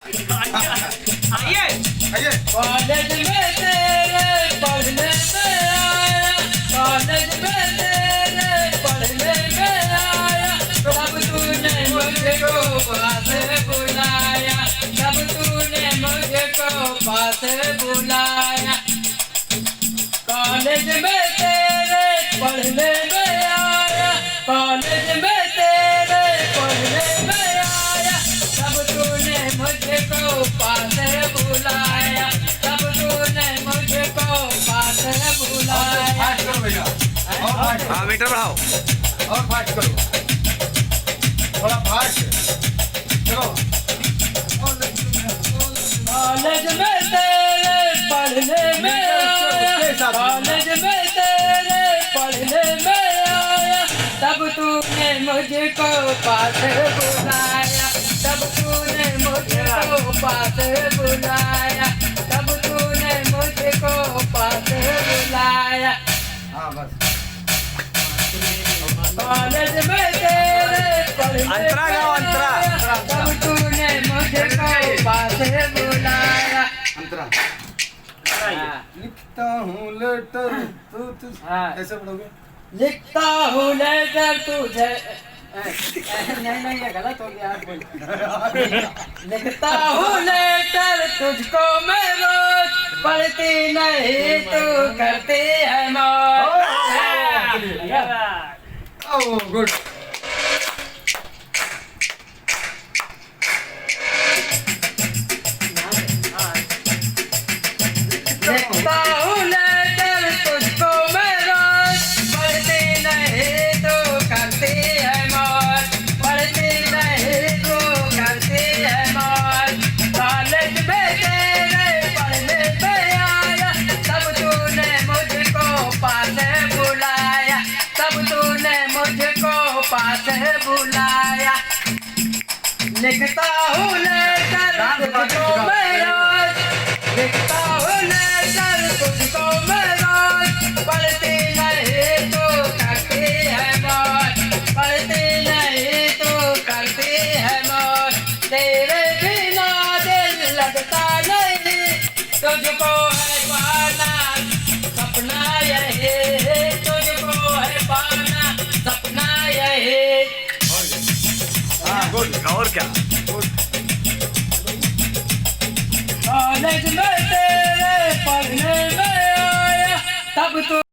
आइए आइए। कॉलेज में तेरे पढ़ने में आया, कॉलेज में तेरे पढ़ने में आया, तब तूने मुझको पास बुलाया, तब तूने मुझको पास बुलाया। कॉलेज में तेरे पढ़ने में आया, कॉलेज में तेरे पढ़ने में आया, तब तूने मुझको पास बुलाया, तब तूने मुझको पास बुलाया। फास्ट करो भैया, और फास्ट हाँ मीटर बढ़ाओ। करो, और फास्ट करो, थोड़ा फास्ट चलो। कॉलेज में तेरे पढ़ने में आया, कॉलेज में तेरे पढ़ने में आया, तब तूने मुझको पास बुलाया, तब तूने मुझको पास बुलाया, तब तूने मुझको पास बुलाया। हाँ बस। कॉलेज में तेरे पढ़ने अंतरा में गाओ, अंतरा। आया, तब तूने मुझको पास बुलाया। अंतरा। हाँ। लिखता हूँ लेटर हाँ। कैसे पढ़ोगे? लिखता हूँ लेटर तुझे नहीं ये गलत हो गया आप बोल। लिखता हूँ लेटर तुझको मैं रोज, पढ़ती नहीं तू करती है मौज। Oh good. लिखता हूँ लेटर तुझको मैं रोज, पढ़ती नहीं तू करती है मौज, पढ़ती नहीं तू करती है मौज। कॉलेज में तेरे पढ़ने में आया, तब तूने मुझको पास बुलाया, तब तूने मुझको पास बुलाया। लिखता हूँ लेटर तुझको मैं रोज, लिखता हूँ लेटर तुझको मैं रोज, पढ़ती नहीं तू करती है मौज, पढ़ती नहीं तू करती है मौज। तेरे बिना दिल लगता नहीं, तुझको है पाना सपना यही, तुझको है पाना सपना यही। हाँ गुड। और क्या? कॉलेज में तेरे पढ़ने में आया, तब तू